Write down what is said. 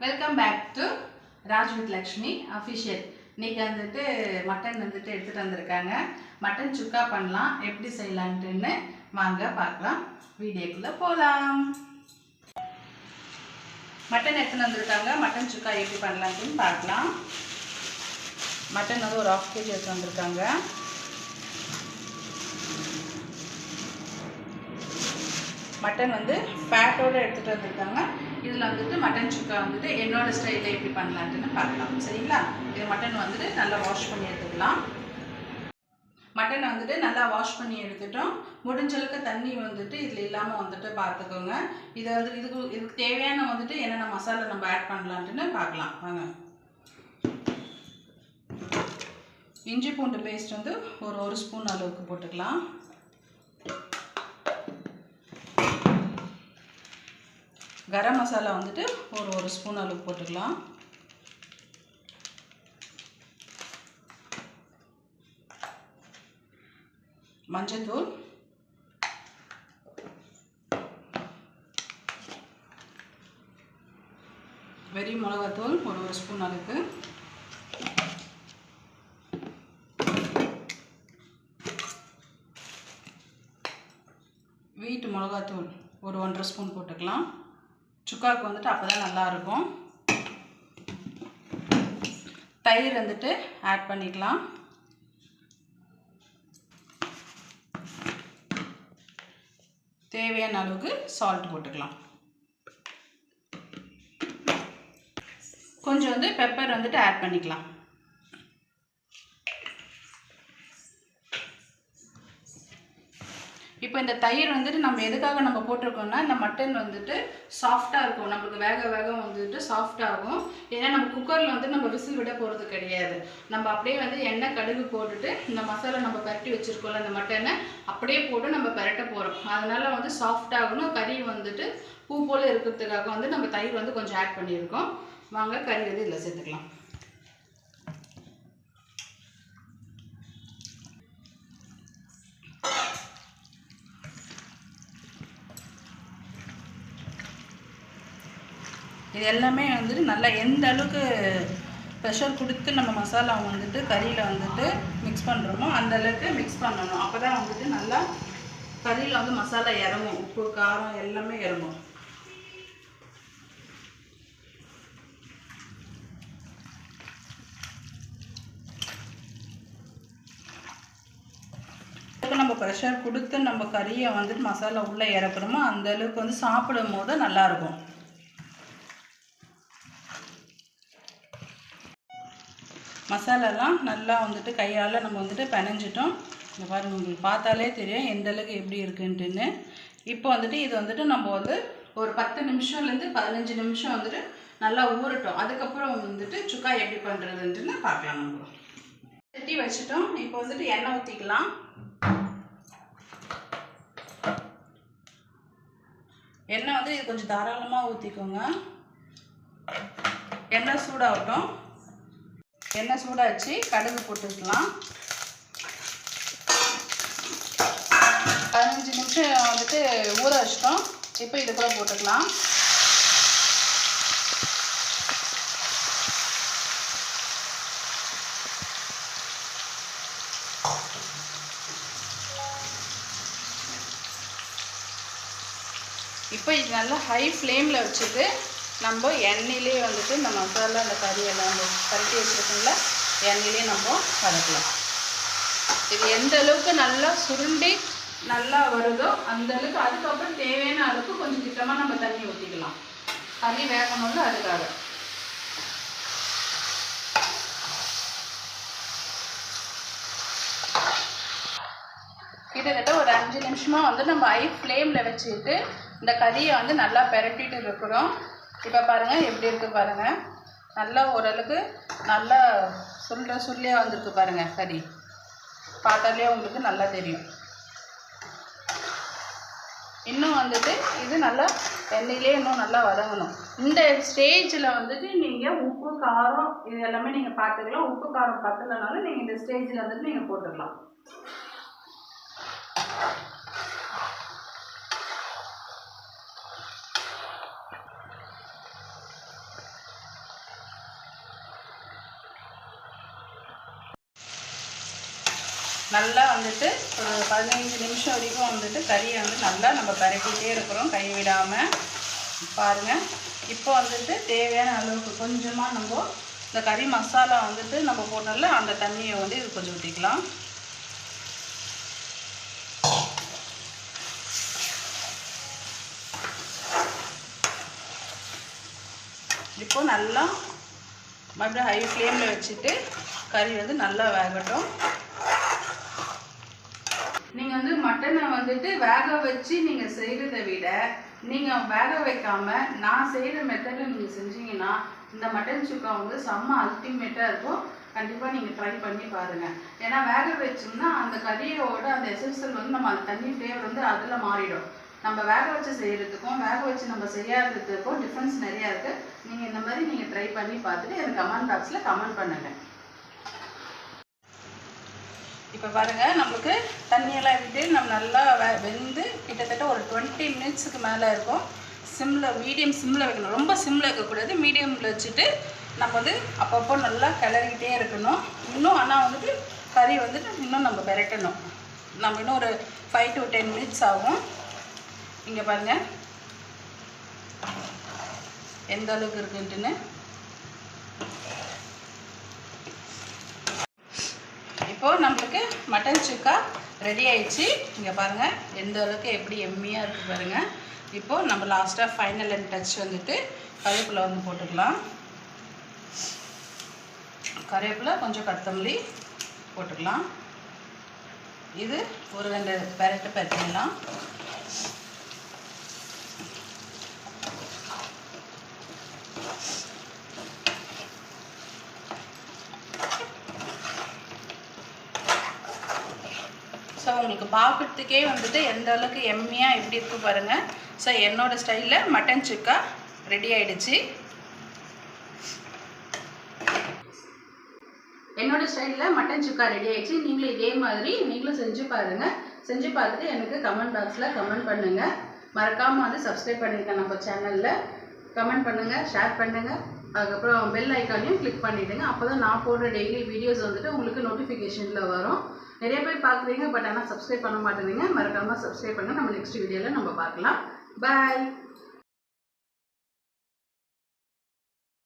Welcome back to Raj with Lakshmi official. இன்றைக்கி வந்துட்டு mutton வந்துட்டு எடுத்துகிட்டு வந்திருக்காங்க. மட்டன் சுக்கா பண்ணலாம், எப்படி செய்யலான்ட்டுன்னு வாங்க பார்க்கலாம். வீடியோக்குள்ளே போகலாம். மட்டன் எடுத்துகிட்டு வந்திருக்காங்க. மட்டன் சுக்கா எப்படி பண்ணலான்ட்டுன்னு பார்க்கலாம். மட்டன் வந்து ஒரு 1/2 kg எடுத்து வந்திருக்காங்க. மட்டன் வந்து ஃபேட்டோடு எடுத்துகிட்டு வந்திருக்காங்க. இதில் வந்துட்டு மட்டன் சுக்கா வந்துட்டு என்னோட ஸ்டைலில் எப்படி பண்ணலான்ட்டுன்னு பார்க்கலாம். சரிங்களா? இது மட்டன் வந்துட்டு நல்லா வாஷ் பண்ணி எடுத்துக்கலாம். மட்டன் வந்துட்டு நல்லா வாஷ் பண்ணி எடுத்துட்டோம். முடிஞ்சளவுக்கு தண்ணி வந்துட்டு இதில் இல்லாமல் வந்துட்டு பார்த்துக்கோங்க. இதை வந்து இதுக்கு தேவையான வந்துட்டு என்னென்ன மசாலா நம்ம ஆட் பண்ணலான்ட்டுன்னு பார்க்கலாம் வாங்க. இஞ்சி பூண்டு பேஸ்ட் வந்து ஒரு ஸ்பூன் அளவுக்கு போட்டுக்கலாம். கரம் மசாலா வந்துட்டு ஒரு ஸ்பூன் அளவு போட்டுக்கலாம். மஞ்சத்தூள், வெறி மிளகாத்தூள் ஒரு ஸ்பூன் அளவுக்கு, வீட்டு மிளகாத்தூள் ஒரு 1.5 ஸ்பூன் போட்டுக்கலாம். சுக்காவுக்கு வந்துட்டு அப்போ தான் நல்லாயிருக்கும். தயிர் வந்துட்டு ஆட் பண்ணிக்கலாம். தேவையான அளவுக்கு சால்ட் போட்டுக்கலாம். கொஞ்சம் வந்து பெப்பர் வந்துட்டு ஆட் பண்ணிக்கலாம். இப்போ இந்த தயிர் வந்துட்டு நம்ம எதுக்காக நம்ம போட்டிருக்கோம்னா, இந்த மட்டன் வந்துட்டு சாஃப்டாக இருக்கும். நம்மளுக்கு வேக வந்துட்டு சாஃப்டாகும். ஏன்னா நம்ம குக்கரில் வந்து நம்ம விசில் விட போகிறது கிடையாது. நம்ம அப்படியே வந்து எண்ணெய் கடுகு போட்டுட்டு இந்த மசாலா நம்ம பரட்டி வச்சுருக்கோம்ல, இந்த மட்டனை அப்படியே போட்டு நம்ம பரட்ட போகிறோம். அதனால் வந்து சாஃப்டாகணும். கறி வந்துட்டு பூ போல் இருக்கிறதுக்காக வந்து நம்ம தயிர் வந்து கொஞ்சம் ஆட் பண்ணியிருக்கோம். வாங்க கறி வந்து இதில் சேர்த்துக்கலாம். இது எல்லாமே வந்துட்டு நல்லா எந்த அளவுக்கு ப்ரெஷர் கொடுத்து நம்ம மசாலா வந்துட்டு கறியில் வந்துட்டு மிக்ஸ் பண்ணுறோமோ அந்த அளவுக்கு மிக்ஸ் பண்ணணும். அப்போ தான் வந்துட்டு நல்லா கறியில் வந்து மசாலா இறங்கும். உப்பு காரம் எல்லாமே இறங்கும். நம்ம ப்ரெஷர் கொடுத்து நம்ம கறியை வந்துட்டு மசாலா உள்ளே இறக்குறோமோ அந்த அளவுக்கு வந்து சாப்பிடும் போது நல்லாயிருக்கும். மசாலாலாம் நல்லா வந்துட்டு கையால் நம்ம வந்துட்டு பிணைஞ்சிட்டோம். இந்த பாருங்கள், உங்களுக்கு பார்த்தாலே தெரியும் எந்த அளவுக்கு எப்படி இருக்குன்ட்டுன்னு. இப்போ வந்துட்டு இது வந்துட்டு நம்ம வந்து ஒரு 10 நிமிஷம்லேருந்து 15 நிமிஷம் வந்துட்டு நல்லா ஊறட்டும். அதுக்கப்புறம் வந்துட்டு சுக்கா எப்படி பண்ணுறதுன்ட்டுன்னு பார்க்கலாம். நம்ம சட்டி வச்சுட்டோம். இப்போ வந்துட்டு எண்ணெய் ஊற்றிக்கலாம். எண்ணெய் வந்து இது கொஞ்சம் தாராளமாக ஊற்றிக்கோங்க. எண்ணெய் சூடாகட்டும். எண்ணெய் சூடாச்சு, கடுகு போட்டுக்கலாம். 15 நிமிஷம் வந்துட்டு ஊற வச்சிட்டோம். இப்போ இது கூட போட்டுக்கலாம். இப்போ இது நல்லா ஹை ஃப்ளேமில் வச்சுட்டு நம்ம எண்ணெயிலே வந்துட்டு இந்த மசாலா இந்த கறியெல்லாம் நம்ம பரட்டி வச்சுருக்கோம்ல, எண்ணெயிலே நம்ம வதக்கலாம். இது எந்த அளவுக்கு நல்லா சுருண்டி நல்லா வருதோ அந்த அளவுக்கு, அதுக்கப்புறம் தேவையான அளவுக்கு கொஞ்சம் திட்டமாக நம்ம தண்ணி ஊற்றிக்கலாம். கறி வேகணும்ல, அதுக்காக. கிட்டத்தட்ட ஒரு 5 நிமிஷமாக வந்து நம்ம ஹை ஃப்ளேமில் வச்சுட்டு இந்த கறியை வந்து நல்லா பரட்டிட்டு இருக்கிறோம். இப்போ பாருங்கள் எப்படி இருக்குது பாருங்கள். நல்லா ஓரளவுக்கு நல்லா சுருளியாக வந்திருக்கு பாருங்கள். கறி பார்த்தாலே உங்களுக்கு நல்லா தெரியும். இன்னும் வந்துட்டு இது நல்லா எண்ணெயிலே இன்னும் நல்லா வதங்கணும். இந்த ஸ்டேஜில் வந்துட்டு நீங்கள் உப்பு காரம் இது எல்லாமே நீங்கள் பார்த்துக்கலாம். உப்பு காரம் பத்தலைனாலும் நீங்கள் இந்த ஸ்டேஜில் வந்துட்டு நீங்கள் போட்டுக்கலாம். நல்லா வந்துட்டு ஒரு 15 நிமிஷம் வரைக்கும் வந்துட்டு கறியை வந்து நல்லா நம்ம பரட்டிகிட்டே இருக்கிறோம் கை விடாமல். பாருங்கள், இப்போ வந்துட்டு தேவையான அளவுக்கு கொஞ்சமாக நம்ம இந்த கறி மசாலா வந்துட்டு நம்ம போட்டோம்ல அந்த தண்ணியை வந்து இது கொஞ்சம் ஊற்றிக்கலாம். இப்போ நல்லா மறுபடியும் ஹை ஃப்ளேமில் வச்சுட்டு கறி வந்து நல்லா வேகட்டும். நீங்கள் வந்து மட்டனை வந்துட்டு வேக வச்சு நீங்கள் செய்கிறத விட நீங்கள் வேக வைக்காமல் நான் செய்கிற மெத்தடில் நீங்கள் செஞ்சீங்கன்னா இந்த மட்டன் சுக்கா வந்து செம்ம அல்டிமேட்டாக இருக்கும். கண்டிப்பாக நீங்கள் ட்ரை பண்ணி பாருங்கள். ஏன்னா வேக வச்சோம்னா அந்த கறியோட அந்த எசன்சியல் வந்து நம்ம அந்த தண்ணி ஃப்ளேவர் வந்து அதில் மாறிடும். நம்ம வேக வச்சு செய்கிறதுக்கும் வேக வச்சு நம்ம செய்யாததுக்கும் டிஃப்ரென்ஸ் நிறையா இருக்குது. நீங்கள் இந்த மாதிரி நீங்கள் ட்ரை பண்ணி பார்த்துட்டு எனக்கு கமெண்ட் பாக்ஸில் கமெண்ட் பண்ணுங்கள். இப்போ பாருங்கள், நம்மளுக்கு தண்ணியெல்லாம் விட்டு நம்ம நல்லா வெந்து கிட்டத்தட்ட ஒரு 20 மினிட்ஸுக்கு மேலே இருக்கும். மீடியம் சிம்மில் வைக்கணும். ரொம்ப சிம்மில் வைக்கக்கூடாது, மீடியமில் வச்சுட்டு நம்ம வந்து அப்பப்போ நல்லா கிளறிக்கிட்டே இருக்கணும். இன்னும் ஆனால் வந்துட்டு கறி வந்துட்டு இன்னும் நம்ம பெரட்டணும். நம்ம இன்னும் ஒரு 5 to 10 மினிட்ஸ் ஆகும். இங்கே பாருங்கள் எந்த அளவுக்கு இருக்குன்ட்டுன்னு. இப்போது நம்மளுக்கு மட்டன் சுக்கா ரெடி ஆயிடுச்சு. இங்கே பாருங்கள் எந்த அளவுக்கு எப்படி எம்மியாக இருக்குது பாருங்கள். இப்போது நம்ம லாஸ்ட்டாக ஃபைனல் அண்ட் டச் வந்துட்டு கருவேப்பிலை வந்து போட்டுக்கலாம். கருவேப்பிலை கொஞ்சம் கொத்தமல்லி போட்டுக்கலாம். இது ஒரு 2 பெரட்டு பெரட்டிடலாம். ஸோ உங்களுக்கு பார்க்குறதுக்கே வந்துட்டு எந்த அளவுக்கு எம்மியாக எப்படி இருக்குது பாருங்கள். ஸோ என்னோடய ஸ்டைலில் மட்டன் சுக்கா ரெடி ஆகிடுச்சு. என்னோடய ஸ்டைலில் மட்டன் சுக்கா ரெடி ஆகிடுச்சு. நீங்களும் இதே மாதிரி நீங்களும் செஞ்சு பாருங்கள். செஞ்சு பார்த்துட்டு எனக்கு கமெண்ட் பாக்ஸில் கமெண்ட் பண்ணுங்கள். மறக்காமல் வந்து சப்ஸ்கிரைப் பண்ணியிருக்கேன் நம்ம சேனலில். கமெண்ட் பண்ணுங்கள், ஷேர் பண்ணுங்கள். அதுக்கப்புறம் பெல் ஐக்கானையும் கிளிக் பண்ணிவிடுங்க. அப்போ தான் நான் போடுற டெய்லி வீடியோஸ் வந்துட்டு உங்களுக்கு நோட்டிஃபிகேஷனில் வரும். நிறைய பேர் பார்க்குறீங்க, பட் ஆனால் சப்ஸ்கிரைப் பண்ண மாட்டேங்கிறீங்க. மறக்காமல் சப்ஸ்கிரைப் பண்ணுங்கள். நம்ம நெக்ஸ்ட் வீடியோவில் நம்ம பார்க்கலாம். பாய்.